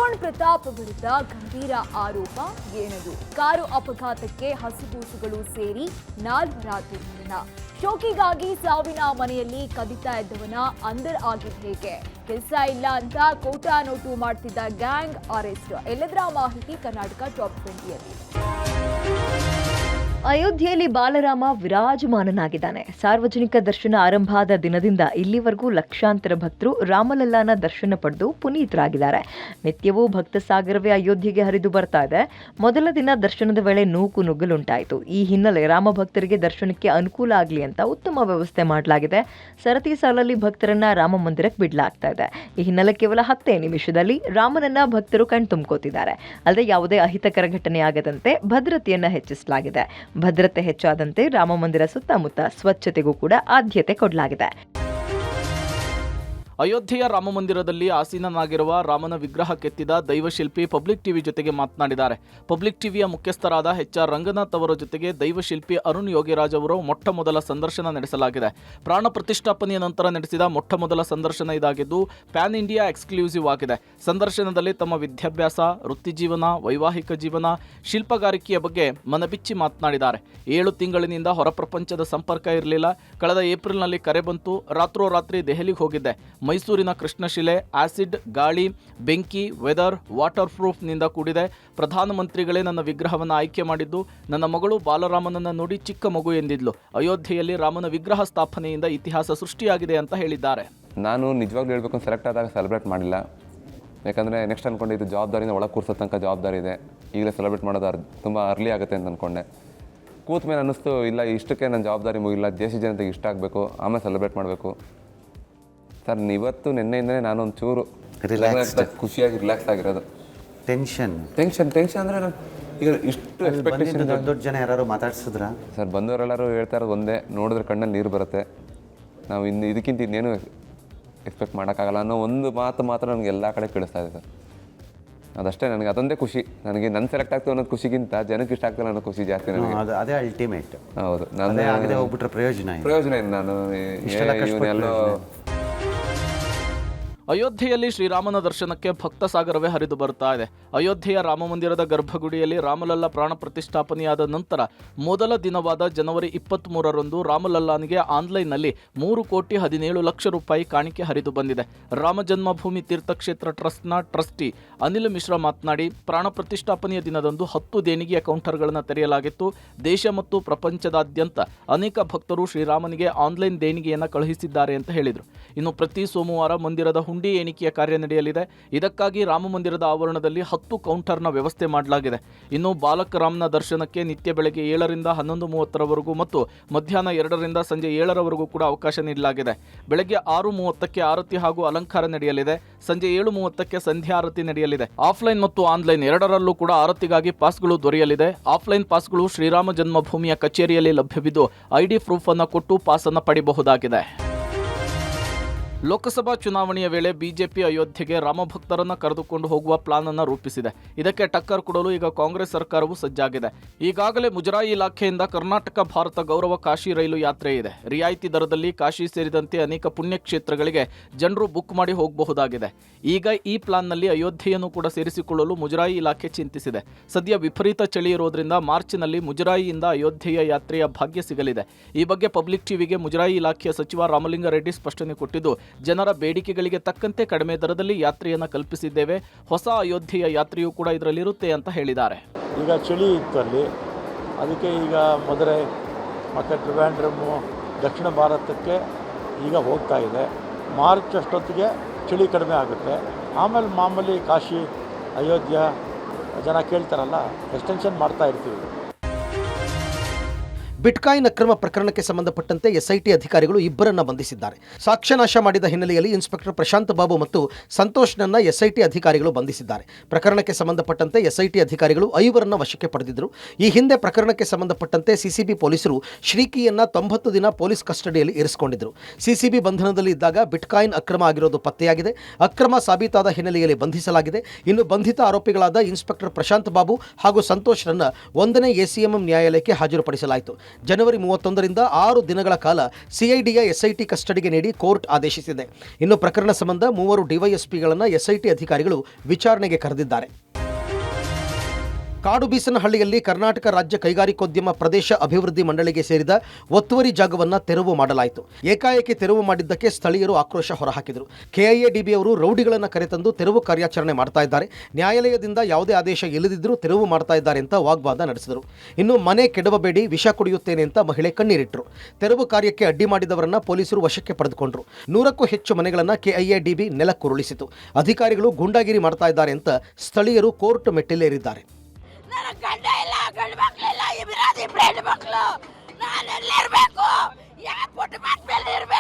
ಕಿರಣ್ ಪ್ರತಾಪ್ ವಿರುದ್ಧ ಗಂಭೀರ ಆರೋಪ ಏನದು? ಕಾರು ಅಪಘಾತಕ್ಕೆ ಹಸುಗೂಸುಗಳು ಸೇರಿ 4 ರಾತ್ರಿ ಮರಣ. ಶೋಕಿಗಾಗಿ ಸಾವಿನ ಮನೆಯಲ್ಲಿ ಕದಿತಾ ಇದ್ದವನ ಅಂದರ್ ಆಗಿದ್ ಹೇಗೆ? ಕೆಲಸ ಇಲ್ಲ ಅಂತ ಕೋಟಾ ನೋಟು ಮಾಡ್ತಿದ್ದ ಗ್ಯಾಂಗ್ ಅರೆಸ್ಟ್. ಎಲ್ಲದರ ಮಾಹಿತಿ ಕರ್ನಾಟಕ ಟಾಪ್ 20ಯಲ್ಲಿ. ಅಯೋಧ್ಯೆಯಲ್ಲಿ ಬಾಲರಾಮ ವಿರಾಜಮಾನನಾಗಿದ್ದಾನೆ. ಸಾರ್ವಜನಿಕ ದರ್ಶನ ಆರಂಭ ಆದ ದಿನದಿಂದ ಇಲ್ಲಿವರೆಗೂ ಲಕ್ಷಾಂತರ ಭಕ್ತರು ರಾಮಲಲ್ಲಾನ ದರ್ಶನ ಪಡೆದು ಪುನೀತರಾಗಿದ್ದಾರೆ. ನಿತ್ಯವೂ ಭಕ್ತ ಸಾಗರವೇ ಅಯೋಧ್ಯೆಗೆ ಹರಿದು ಬರ್ತಾ ಇದೆ. ಮೊದಲ ದಿನ ದರ್ಶನದ ವೇಳೆ ನೂಕು ನುಗ್ಗಲುಂಟಾಯಿತು. ಈ ಹಿನ್ನೆಲೆ ರಾಮ ಭಕ್ತರಿಗೆ ದರ್ಶನಕ್ಕೆ ಅನುಕೂಲ ಆಗಲಿ ಅಂತ ಉತ್ತಮ ವ್ಯವಸ್ಥೆ ಮಾಡಲಾಗಿದೆ. ಸರತಿ ಸಾಲಲ್ಲಿ ಭಕ್ತರನ್ನ ರಾಮ ಮಂದಿರಕ್ಕೆ ಬಿಡಲಾಗ್ತಾ ಇದೆ. ಈ ಹಿನ್ನೆಲೆ ಕೇವಲ 10 ನಿಮಿಷದಲ್ಲಿ ರಾಮನನ್ನ ಭಕ್ತರು ಕಣ್ತುಂಬ್ಕೋತಿದ್ದಾರೆ. ಅಲ್ಲದೆ ಯಾವುದೇ ಅಹಿತಕರ ಘಟನೆ ಆಗದಂತೆ ಭದ್ರತೆಯನ್ನ ಹೆಚ್ಚಿಸಲಾಗಿದೆ. ಭದ್ರತೆ ಹೆಚ್ಚಾದಂತೆ ರಾಮ ಮಂದಿರ ಸುತ್ತಮುತ್ತ ಸ್ವಚ್ಛತೆಗೂ ಕೂಡ ಆದ್ಯತೆ ಕೊಡಲಾಗಿದೆ. ಅಯೋಧ್ಯೆಯ ರಾಮ ಮಂದಿರದಲ್ಲಿ ಆಸೀನನಾಗಿರುವ ರಾಮನ ವಿಗ್ರಹ ಕೆತ್ತಿದ ದೈವಶಿಲ್ಪಿ ಪಬ್ಲಿಕ್ ಟಿವಿ ಜೊತೆಗೆ ಮಾತನಾಡಿದ್ದಾರೆ. ಪಬ್ಲಿಕ್ ಟಿವಿಯ ಮುಖ್ಯಸ್ಥರಾದ HR ರಂಗನಾಥ್ ಅವರ ಜೊತೆಗೆ ದೈವಶಿಲ್ಪಿ ಅರುಣ್ ಯೋಗಿರಾಜ್ ಅವರು ಮೊಟ್ಟಮೊದಲ ಸಂದರ್ಶನ ನಡೆಸಲಾಗಿದೆ. ಪ್ರಾಣ ಪ್ರತಿಷ್ಠಾಪನೆಯ ನಂತರ ನಡೆಸಿದ ಮೊಟ್ಟಮೊದಲ ಸಂದರ್ಶನ ಇದಾಗಿದ್ದು ಪ್ಯಾನ್ ಇಂಡಿಯಾ ಎಕ್ಸ್ಕ್ಲೂಸಿವ್ ಆಗಿದೆ. ಸಂದರ್ಶನದಲ್ಲಿ ತಮ್ಮ ವಿದ್ಯಾಭ್ಯಾಸ, ವೃತ್ತಿಜೀವನ, ವೈವಾಹಿಕ ಜೀವನ, ಶಿಲ್ಪಗಾರಿಕೆಯ ಬಗ್ಗೆ ಮನಬಿಚ್ಚಿ ಮಾತನಾಡಿದ್ದಾರೆ. 7 ತಿಂಗಳಿನಿಂದ ಹೊರ ಪ್ರಪಂಚದ ಸಂಪರ್ಕ ಇರಲಿಲ್ಲ. ಕಳೆದ ಏಪ್ರಿಲ್ನಲ್ಲಿ ಕರೆ ಬಂತು. ರಾತ್ರೋರಾತ್ರಿ ದೆಹಲಿಗೆ ಹೋಗಿದ್ದೆ. ಮೈಸೂರಿನ ಕೃಷ್ಣಶಿಲೆ ಆಸಿಡ್, ಗಾಳಿ, ಬೆಂಕಿ, ವೆದರ್, ವಾಟರ್ ಪ್ರೂಫ್ನಿಂದ ಕೂಡಿದೆ. ಪ್ರಧಾನಮಂತ್ರಿಗಳೇ ನನ್ನ ವಿಗ್ರಹವನ್ನು ಆಯ್ಕೆ ಮಾಡಿದ್ದು. ನನ್ನ ಮಗಳು ಬಾಲರಾಮನನ್ನು ನೋಡಿ ಚಿಕ್ಕ ಮಗು ಎಂದಿದ್ಲು. ಅಯೋಧ್ಯೆಯಲ್ಲಿ ರಾಮನ ವಿಗ್ರಹ ಸ್ಥಾಪನೆಯಿಂದ ಇತಿಹಾಸ ಸೃಷ್ಟಿಯಾಗಿದೆ ಅಂತ ಹೇಳಿದ್ದಾರೆ. ನಾನು ನಿಜವಾಗ್ಲೂ ಹೇಳ್ಬೇಕು, ಸೆಲೆಕ್ಟ್ ಆದಾಗ ಸೆಲೆಬ್ರೇಟ್ ಮಾಡಿಲ್ಲ. ಯಾಕಂದರೆ ನೆಕ್ಸ್ಟ್ ಅಂದ್ಕೊಂಡಿದ್ದು ಜವಾಬ್ದಾರಿನ ಒಳಗೆ ಕೂರಿಸೋ ತನಕ ಜವಾಬ್ದಾರಿ ಇದೆ. ಈಗಲೇ ಸೆಲೆಬ್ರೇಟ್ ಮಾಡೋದು ತುಂಬ ಅರ್ಲಿ ಆಗುತ್ತೆ ಅಂತ ಅಂದ್ಕೊಂಡೆ. ಕೂತ ಮೇಲೆ ಅನ್ನಿಸ್ತು, ಇಲ್ಲ ಇಷ್ಟಕ್ಕೆ ನನ್ನ ಜವಾಬ್ದಾರಿ ಮುಗಿಲ್ಲ, ದೇಶ ಜನತೆಗೆ ಇಷ್ಟ ಆಗಬೇಕು, ಆಮೇಲೆ ಸೆಲೆಬ್ರೇಟ್ ಮಾಡಬೇಕು. ಸರ್ ಇವತ್ತು ನಿನ್ನೆಯಿಂದಲೇ ನಾನು ಒಂದು ಚೂರು ಖುಷಿಯಾಗಿ ರಿಲ್ಯಾಕ್ಸ್ ಆಗಿರೋದು. ಟೆನ್ಷನ್ ಅಂದರೆ ನಾನು ಈಗ ಇಷ್ಟು ಎಕ್ಸ್ಪೆಕ್ಟೇಷನ್. ದೊಡ್ಡ ಜನ ಯಾರು ಮಾತಾಡ್ಸಿದ್ರ ಸರ್? ಬಂದವರೆಲ್ಲರೂ ಹೇಳ್ತಾ ಇರೋದು ಒಂದೇ, ನೋಡಿದ್ರೆ ಕಣ್ಣಲ್ಲಿ ನೀರು ಬರುತ್ತೆ, ನಾವು ಇದಕ್ಕಿಂತ ಇನ್ನೇನು ಎಕ್ಸ್ಪೆಕ್ಟ್ ಮಾಡೋಕ್ಕಾಗಲ್ಲ ಅನ್ನೋ ಒಂದು ಮಾತು ಮಾತ್ರ ನನಗೆ ಎಲ್ಲ ಕಡೆ ಕೇಳಿಸ್ತಾ ಇದೆ ಸರ್. ಅದಷ್ಟೇ, ನನಗೆ ಅದೊಂದೇ ಖುಷಿ. ನನಗೆ ನನ್ನ ಸೆಲೆಕ್ಟ್ ಆಗ್ತದೆ ಅನ್ನೋದು ಖುಷಿಗಿಂತ ಜನಕ್ಕೆ ಇಷ್ಟ ಆಗ್ತದೆ ಅನ್ನೋ ಖುಷಿ ಜಾಸ್ತಿ ನನಗೆ. ಅದೇ ಅಲ್ಟಿಮೇಟ್. ಹೌದು, ನಾನು ಹೋಗ್ಬಿಟ್ರೆ ಪ್ರಯೋಜನ ಏನು? ನಾನು ಇವನ್ನೆಲ್ಲೋ ಅಯೋಧ್ಯೆಯಲ್ಲಿ ಶ್ರೀರಾಮನ ದರ್ಶನಕ್ಕೆ ಭಕ್ತ ಸಾಗರವೇ ಹರಿದು ಬರ್ತಾ ಇದೆ. ಅಯೋಧ್ಯೆಯ ರಾಮ ಮಂದಿರದ ಗರ್ಭಗುಡಿಯಲ್ಲಿ ರಾಮಲಲ್ಲಾ ಪ್ರಾಣ ಪ್ರತಿಷ್ಠಾಪನೆಯಾದ ನಂತರ ಮೊದಲ ದಿನವಾದ ಜನವರಿ 23ರಂದು ರಾಮಲಲ್ಲಾನಿಗೆ ಆನ್ಲೈನ್ನಲ್ಲಿ 3,17,00,000 ರೂಪಾಯಿ ಕಾಣಿಕೆ ಹರಿದು ಬಂದಿದೆ. ರಾಮ ಜನ್ಮಭೂಮಿ ತೀರ್ಥಕ್ಷೇತ್ರ ಟ್ರಸ್ಟ್ನ ಟ್ರಸ್ಟಿ ಅನಿಲ್ ಮಿಶ್ರಾ ಮಾತನಾಡಿ, ಪ್ರಾಣ ಪ್ರತಿಷ್ಠಾಪನೆಯ ದಿನದಂದು 10 ದೇಣಿಗೆಯ ಕೌಂಟರ್ಗಳನ್ನು ತೆರೆಯಲಾಗಿತ್ತು. ದೇಶ ಮತ್ತು ಪ್ರಪಂಚದಾದ್ಯಂತ ಅನೇಕ ಭಕ್ತರು ಶ್ರೀರಾಮನಿಗೆ ಆನ್ಲೈನ್ ದೇಣಿಗೆಯನ್ನು ಕಳುಹಿಸಿದ್ದಾರೆ ಅಂತ ಹೇಳಿದರು. ಇನ್ನು ಪ್ರತಿ ಸೋಮವಾರ ಮಂದಿರದ ಹುಂಡಿ ಎಣಿಕೆಯ ಕಾರ್ಯ ನಡೆಯಲಿದೆ. ಇದಕ್ಕಾಗಿ ರಾಮ ಮಂದಿರದ ಆವರಣದಲ್ಲಿ 10 ಕೌಂಟರ್ನ ವ್ಯವಸ್ಥೆ ಮಾಡಲಾಗಿದೆ. ಇನ್ನು ಬಾಲಕ ರಾಮನ ದರ್ಶನಕ್ಕೆ ನಿತ್ಯ ಬೆಳಗ್ಗೆ 7ರಿಂದ 11:30ರವರೆಗೂ ಮತ್ತು ಮಧ್ಯಾಹ್ನ 2ರಿಂದ ಸಂಜೆ 7ರವರೆಗೂ ಕೂಡ ಅವಕಾಶ ನೀಡಲಾಗಿದೆ. ಬೆಳಗ್ಗೆ 6:30ಕ್ಕೆ ಆರತಿ ಹಾಗೂ ಅಲಂಕಾರ ನಡೆಯಲಿದೆ. ಸಂಜೆ 7:30ಕ್ಕೆ ಸಂಧ್ಯಾ ಆರತಿ ನಡೆಯಲಿದೆ. ಆಫ್ಲೈನ್ ಮತ್ತು ಆನ್ಲೈನ್ ಎರಡರಲ್ಲೂ ಕೂಡ ಆರತಿಗಾಗಿ ಪಾಸ್ಗಳು ದೊರೆಯಲಿದೆ. ಆಫ್ಲೈನ್ ಪಾಸ್ಗಳು ಶ್ರೀರಾಮ ಜನ್ಮಭೂಮಿಯ ಕಚೇರಿಯಲ್ಲಿ ಲಭ್ಯವಿದ್ದು ID ಪ್ರೂಫ್ ಅನ್ನು ಕೊಟ್ಟು ಪಾಸ್ ಅನ್ನು ಪಡೆಯಬಹುದಾಗಿದೆ. ಲೋಕಸಭಾ ಚುನಾವಣೆಯ ವೇಳೆ ಬಿಜೆಪಿ ಅಯೋಧ್ಯೆಗೆ ರಾಮಭಕ್ತರನ್ನು ಕರೆದುಕೊಂಡು ಹೋಗುವ ಪ್ಲಾನ್ ಅನ್ನು ರೂಪಿಸಿದೆ. ಇದಕ್ಕೆ ಟಕ್ಕರ್ ಕೊಡಲು ಈಗ ಕಾಂಗ್ರೆಸ್ ಸರ್ಕಾರವು ಸಜ್ಜಾಗಿದೆ. ಈಗಾಗಲೇ ಮುಜರಾಯಿ ಇಲಾಖೆಯಿಂದ ಕರ್ನಾಟಕ ಭಾರತ ಗೌರವ ಕಾಶಿ ರೈಲು ಯಾತ್ರೆ ಇದೆ. ರಿಯಾಯಿತಿ ದರದಲ್ಲಿ ಕಾಶಿ ಸೇರಿದಂತೆ ಅನೇಕ ಪುಣ್ಯಕ್ಷೇತ್ರಗಳಿಗೆ ಜನರು ಬುಕ್ ಮಾಡಿ ಹೋಗಬಹುದಾಗಿದೆ. ಈಗ ಈ ಪ್ಲಾನ್ನಲ್ಲಿ ಅಯೋಧ್ಯೆಯನ್ನು ಕೂಡ ಸೇರಿಸಿಕೊಳ್ಳಲು ಮುಜರಾಯಿ ಇಲಾಖೆ ಚಿಂತಿಸಿದೆ. ಸದ್ಯ ವಿಪರೀತ ಚಳಿ ಇರೋದ್ರಿಂದ ಮಾರ್ಚ್ನಲ್ಲಿ ಮುಜರಾಯಿಯಿಂದ ಅಯೋಧ್ಯೆಯ ಯಾತ್ರೆಯ ಭಾಗ್ಯ ಸಿಗಲಿದೆ. ಈ ಬಗ್ಗೆ ಪಬ್ಲಿಕ್ ಟಿವಿಗೆ ಮುಜರಾಯಿ ಇಲಾಖೆಯ ಸಚಿವ ರಾಮಲಿಂಗಾರೆಡ್ಡಿ ಸ್ಪಷ್ಟನೆ ಕೊಟ್ಟಿದ್ದು, ಜನರ ಬೇಡಿಕೆಗಳಿಗೆ ತಕ್ಕಂತೆ ಕಡಿಮೆ ದರದಲ್ಲಿ ಯಾತ್ರೆಯನ್ನು ಕಲ್ಪಿಸಿದ್ದೇವೆ. ಹೊಸ ಅಯೋಧ್ಯೆಯ ಯಾತ್ರೆಯೂ ಕೂಡ ಇದರಲ್ಲಿರುತ್ತೆ ಅಂತ ಹೇಳಿದ್ದಾರೆ. ಈಗ ಚಳಿ ಇತ್ತು ಅಲ್ಲಿ, ಅದಕ್ಕೆ ಈಗ ಮಧುರೈ ಮತ್ತು ಟ್ರಿವಾಂಡ್ರಮ್ಮು ದಕ್ಷಿಣ ಭಾರತಕ್ಕೆ ಈಗ ಹೋಗ್ತಾ ಇದೆ. ಮಾರ್ಚ್ ಅಷ್ಟೊತ್ತಿಗೆ ಚಳಿ ಕಡಿಮೆ ಆಗುತ್ತೆ. ಆಮೇಲೆ ಮಾಮೂಲಿ ಕಾಶಿ ಅಯೋಧ್ಯ ಜನ ಕೇಳ್ತಾರಲ್ಲ, ಎಕ್ಸ್ಟೆನ್ಷನ್ ಮಾಡ್ತಾ ಇರ್ತೀವಿ. ಬಿಟ್ಕಾಯಿನ್ ಅಕ್ರಮ ಪ್ರಕರಣಕ್ಕೆ ಸಂಬಂಧಪಟ್ಟಂತೆ SIT ಅಧಿಕಾರಿಗಳು 2ರನ್ನ ಬಂಧಿಸಿದ್ದಾರೆ. ಸಾಕ್ಷ್ಯನಾಶ ಮಾಡಿದ ಹಿನ್ನೆಲೆಯಲ್ಲಿ ಇನ್ಸ್ಪೆಕ್ಟರ್ ಪ್ರಶಾಂತ್ ಬಾಬು ಮತ್ತು ಸಂತೋಷ್ನನ್ನ SIT ಅಧಿಕಾರಿಗಳು ಬಂಧಿಸಿದ್ದಾರೆ. ಪ್ರಕರಣಕ್ಕೆ ಸಂಬಂಧಪಟ್ಟಂತೆ SIT ಅಧಿಕಾರಿಗಳು 5ರನ್ನ ವಶಕ್ಕೆ ಪಡೆದಿದ್ದರು. ಈ ಹಿಂದೆ ಪ್ರಕರಣಕ್ಕೆ ಸಂಬಂಧಪಟ್ಟಂತೆ CCB ಪೊಲೀಸರು ಶ್ರೀಕಿಯನ್ನ 90 ದಿನ ಪೊಲೀಸ್ ಕಸ್ಟಡಿಯಲ್ಲಿ ಇರಿಸಿಕೊಂಡಿದ್ದರು. CCB ಬಂಧನದಲ್ಲಿ ಇದ್ದಾಗ ಬಿಟ್ಕಾಯಿನ್ ಅಕ್ರಮ ಆಗಿರೋದು ಪತ್ತೆಯಾಗಿದೆ. ಅಕ್ರಮ ಸಾಬೀತಾದ ಹಿನ್ನೆಲೆಯಲ್ಲಿ ಬಂಧಿಸಲಾಗಿದೆ. ಇನ್ನು ಬಂಧಿತ ಆರೋಪಿಗಳಾದ ಇನ್ಸ್ಪೆಕ್ಟರ್ ಪ್ರಶಾಂತ್ ಬಾಬು ಹಾಗೂ ಸಂತೋಷ್ರನ್ನ 1ನೇ ACMM ನ್ಯಾಯಾಲಯಕ್ಕೆ ಹಾಜರುಪಡಿಸಲಾಯಿತು. ಜನವರಿ 31ರಿಂದ 6 ದಿನಗಳ ಕಾಲ ಸಿಐಡಿಯ ಎಸ್ಐಟಿ ಕಸ್ಟಡಿಗೆ ನೀಡಿ ಕೋರ್ಟ್ ಆದೇಶಿಸಿದೆ. ಇನ್ನು ಪ್ರಕರಣ ಸಂಬಂಧ 3 ಡಿವೈಎಸ್ಪಿಗಳನ್ನು ಎಸ್ಐಟಿ ಅಧಿಕಾರಿಗಳು ವಿಚಾರಣೆಗೆ ಕರೆದಿದ್ದಾರೆ. ಕಾಡುಬೀಸನಹಳ್ಳಿಯಲ್ಲಿ ಕರ್ನಾಟಕ ರಾಜ್ಯ ಕೈಗಾರಿಕೋದ್ಯಮ ಪ್ರದೇಶ ಅಭಿವೃದ್ಧಿ ಮಂಡಳಿಗೆ ಸೇರಿದ ಒತ್ತುವರಿ ಜಾಗವನ್ನು ತೆರವು ಮಾಡಲಾಯಿತು. ಏಕಾಏಕಿ ತೆರವು ಮಾಡಿದ್ದಕ್ಕೆ ಸ್ಥಳೀಯರು ಆಕ್ರೋಶ ಹೊರಹಾಕಿದರು. ಕೆಐಎಡಿಬಿ ಅವರು ರೌಡಿಗಳನ್ನು ಕರೆತಂದು ತೆರವು ಕಾರ್ಯಾಚರಣೆ ಮಾಡ್ತಾ ಇದ್ದಾರೆ, ನ್ಯಾಯಾಲಯದಿಂದ ಯಾವುದೇ ಆದೇಶ ಇಲ್ಲದಿದ್ದರೂ ತೆರವು ಮಾಡ್ತಾ ಇದ್ದಾರೆ ಅಂತ ವಾಗ್ವಾದ ನಡೆಸಿದರು. ಇನ್ನು ಮನೆ ಕೆಡವಬೇಡಿ, ವಿಷ ಕುಡಿಯುತ್ತೇನೆ ಅಂತ ಮಹಿಳೆ ಕಣ್ಣೀರಿಟ್ಟರು. ತೆರವು ಕಾರ್ಯಕ್ಕೆ ಅಡ್ಡಿ ಮಾಡಿದವರನ್ನ ಪೊಲೀಸರು ವಶಕ್ಕೆ ಪಡೆದುಕೊಂಡರು. 100ಕ್ಕೂ ಹೆಚ್ಚು ಮನೆಗಳನ್ನು ಕೆಐಎಡಿಬಿ ನೆಲಕ್ಕುರುಳಿಸಿತು. ಅಧಿಕಾರಿಗಳು ಗೂಂಡಾಗಿರಿ ಮಾಡ್ತಾ ಇದ್ದಾರೆ ಅಂತ ಸ್ಥಳೀಯರು ಕೋರ್ಟ್ ಮೆಟ್ಟಿಲೇರಿದ್ದಾರೆ. ನನ್ನ ಗಂಡ ಇಲ್ಲ, ಗಂಡು ಮಕ್ಕಳಿಲ್ಲ, ಇಬ್ಬರು ಹೆಣ್ಣು ಮಕ್ಕಳು. ನಾನು ಎಲ್ಲಿರ್ಬೇಕು? ಯಾವ ಪುಟ್ಟ ಮಾತ್ ಮೇಲೆ ಇರ್ಬೇಕು?